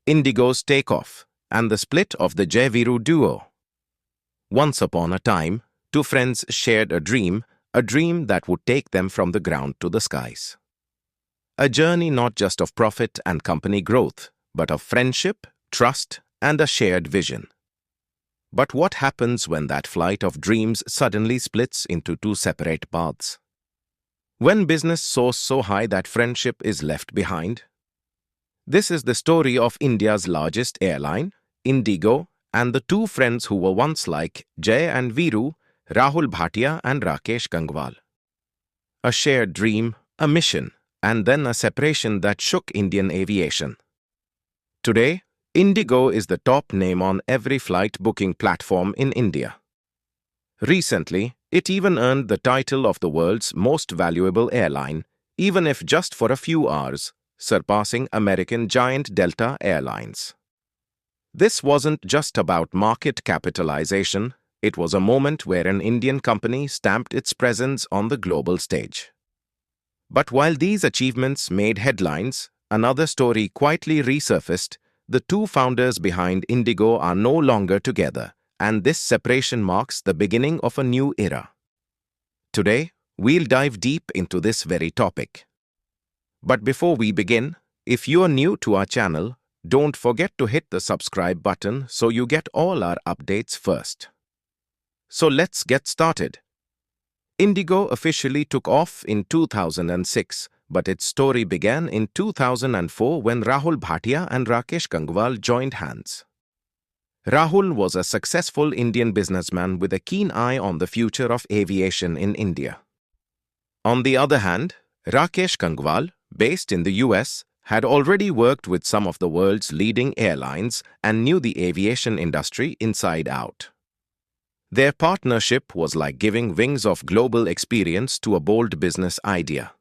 Indigo's takeoff, and the split of the Jai-Veeru duo. Once upon a time, two friends shared a dream that would take them from the ground to the skies. A journey not just of profit and company growth, but of friendship, trust, and a shared vision. But what happens when that flight of dreams suddenly splits into two separate paths? When business soars so high that friendship is left behind? This is the story of India's largest airline, Indigo, and the two friends who were once like Jai and Veeru, Rahul Bhatia and Rakesh Gangwal. A shared dream, a mission, and then a separation that shook Indian aviation. Today, Indigo is the top name on every flight booking platform in India. Recently, it even earned the title of the world's most valuable airline, even if just for a few hours, surpassing American giant Delta Airlines. This wasn't just about market capitalization, it was a moment where an Indian company stamped its presence on the global stage. But while these achievements made headlines, another story quietly resurfaced. The two founders behind Indigo are no longer together, and this separation marks the beginning of a new era. Today, we'll dive deep into this very topic. But before we begin, if you're new to our channel, don't forget to hit the subscribe button so you get all our updates first. So let's get started. Indigo officially took off in 2006, but its story began in 2004 when Rahul Bhatia and Rakesh Gangwal joined hands. Rahul was a successful Indian businessman with a keen eye on the future of aviation in India. On the other hand, Rakesh Gangwal, based in the US, had already worked with some of the world's leading airlines and knew the aviation industry inside out. Their partnership was like giving wings of global experience to a bold business idea.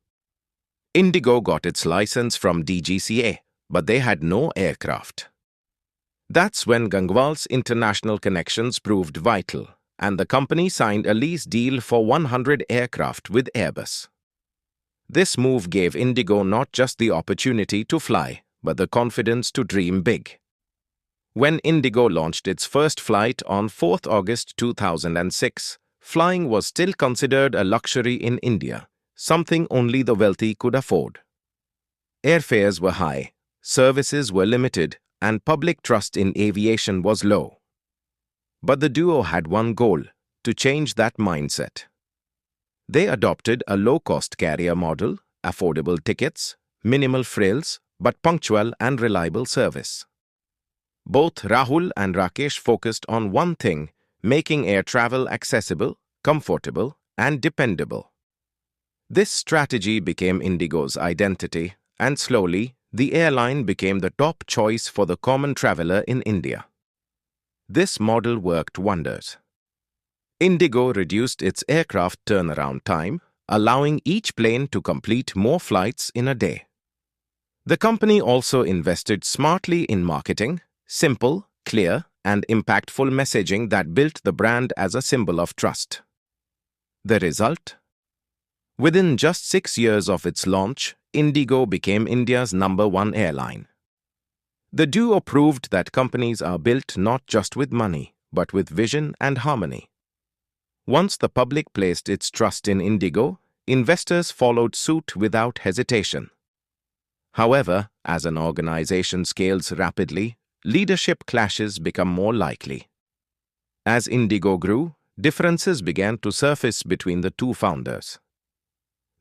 Indigo got its license from DGCA, but they had no aircraft. That's when Gangwal's international connections proved vital, and the company signed a lease deal for 100 aircraft with Airbus. This move gave Indigo not just the opportunity to fly, but the confidence to dream big. When Indigo launched its first flight on 4th August 2006, flying was still considered a luxury in India, something only the wealthy could afford. Airfares were high, services were limited, and public trust in aviation was low. But the duo had one goal: to change that mindset. They adopted a low-cost carrier model, affordable tickets, minimal frills, but punctual and reliable service. Both Rahul and Rakesh focused on one thing: making air travel accessible, comfortable, and dependable. This strategy became Indigo's identity, and slowly, the airline became the top choice for the common traveler in India. This model worked wonders. Indigo reduced its aircraft turnaround time, allowing each plane to complete more flights in a day. The company also invested smartly in marketing, simple, clear, and impactful messaging that built the brand as a symbol of trust. The result? Within just 6 years of its launch, Indigo became India's #1 airline. The duo proved that companies are built not just with money, but with vision and harmony. Once the public placed its trust in Indigo, investors followed suit without hesitation. However, as an organization scales rapidly, leadership clashes become more likely. As Indigo grew, differences began to surface between the two founders.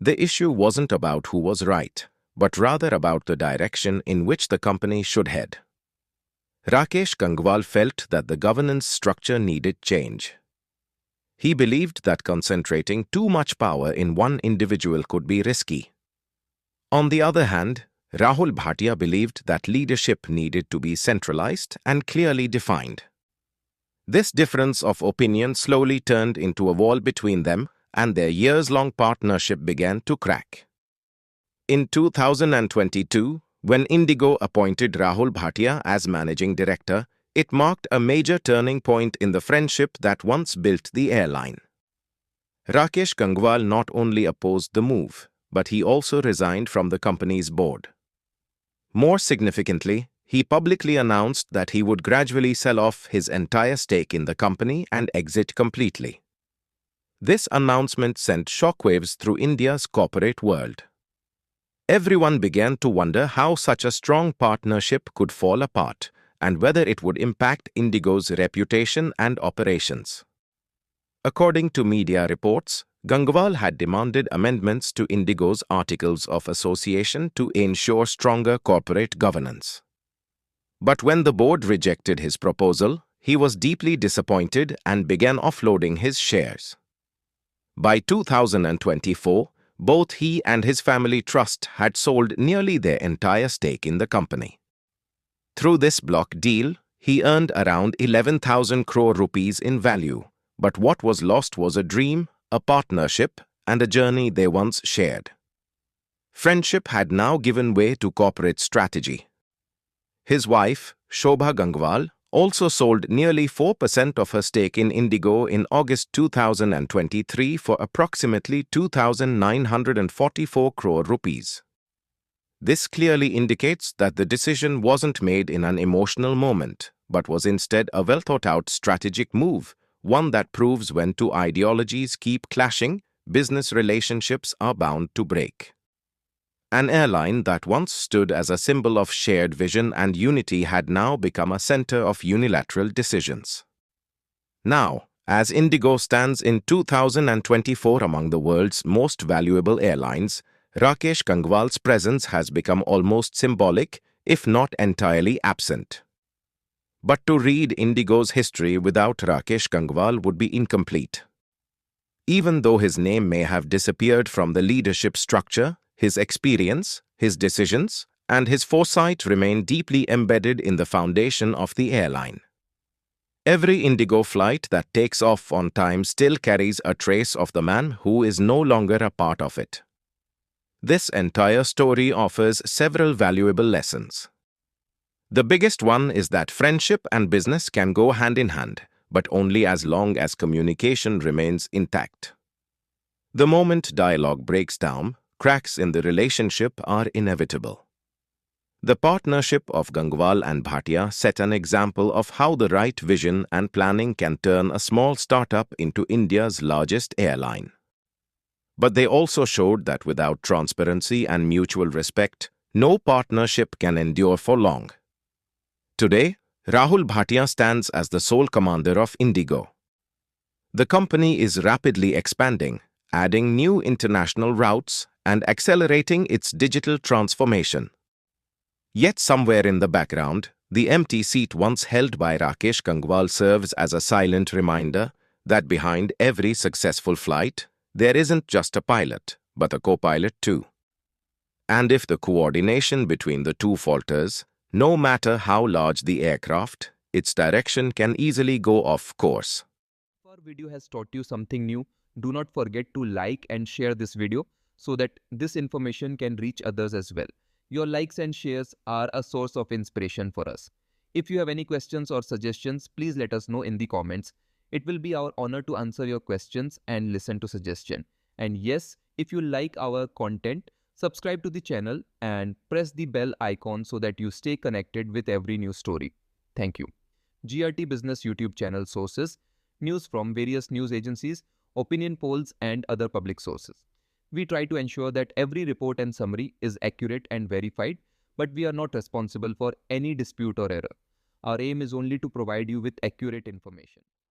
The issue wasn't about who was right, but rather about the direction in which the company should head. Rakesh Gangwal felt that the governance structure needed change. He believed that concentrating too much power in one individual could be risky. On the other hand, Rahul Bhatia believed that leadership needed to be centralized and clearly defined. This difference of opinion slowly turned into a wall between them, and their years-long partnership began to crack. In 2022, when Indigo appointed Rahul Bhatia as managing director, it marked a major turning point in the friendship that once built the airline. Rakesh Gangwal not only opposed the move, but he also resigned from the company's board. More significantly, he publicly announced that he would gradually sell off his entire stake in the company and exit completely. This announcement sent shockwaves through India's corporate world. Everyone began to wonder how such a strong partnership could fall apart and whether it would impact IndiGo's reputation and operations. According to media reports, Gangwal had demanded amendments to IndiGo's Articles of Association to ensure stronger corporate governance. But when the board rejected his proposal, he was deeply disappointed and began offloading his shares. By 2024, both he and his family trust had sold nearly their entire stake in the company. Through this block deal, he earned around 11,000 crore rupees in value, but what was lost was a dream, a partnership, and a journey they once shared. Friendship had now given way to corporate strategy. His wife, Shobha Gangwal, also sold nearly 4% of her stake in Indigo in August 2023 for approximately 2,944 crore rupees. This clearly indicates that the decision wasn't made in an emotional moment, but was instead a well-thought-out strategic move, one that proves when two ideologies keep clashing, business relationships are bound to break. An airline that once stood as a symbol of shared vision and unity had now become a center of unilateral decisions. Now, as Indigo stands in 2024 among the world's most valuable airlines, Rakesh Gangwal's presence has become almost symbolic, if not entirely absent. But to read Indigo's history without Rakesh Gangwal would be incomplete. Even though his name may have disappeared from the leadership structure, his experience, his decisions, and his foresight remain deeply embedded in the foundation of the airline. Every Indigo flight that takes off on time still carries a trace of the man who is no longer a part of it. This entire story offers several valuable lessons. The biggest one is that friendship and business can go hand in hand, but only as long as communication remains intact. The moment dialogue breaks down, cracks in the relationship are inevitable. The partnership of Gangwal and Bhatia set an example of how the right vision and planning can turn a small startup into India's largest airline. But they also showed that without transparency and mutual respect, no partnership can endure for long. Today, Rahul Bhatia stands as the sole commander of Indigo. The company is rapidly expanding, adding new international routes and accelerating its digital transformation. Yet somewhere in the background, the empty seat once held by Rakesh Gangwal serves as a silent reminder that behind every successful flight, there isn't just a pilot, but a co-pilot too. And if the coordination between the two falters, no matter how large the aircraft, its direction can easily go off course. If our video has taught you something new, do not forget to like and share this video so that this information can reach others as well. Your likes and shares are a source of inspiration for us. If you have any questions or suggestions, please let us know in the comments. It will be our honor to answer your questions and listen to suggestions. And yes, if you like our content, subscribe to the channel and press the bell icon so that you stay connected with every new story. Thank you. GRT Business YouTube channel sources, news from various news agencies, opinion polls and other public sources. We try to ensure that every report and summary is accurate and verified, but we are not responsible for any dispute or error. Our aim is only to provide you with accurate information.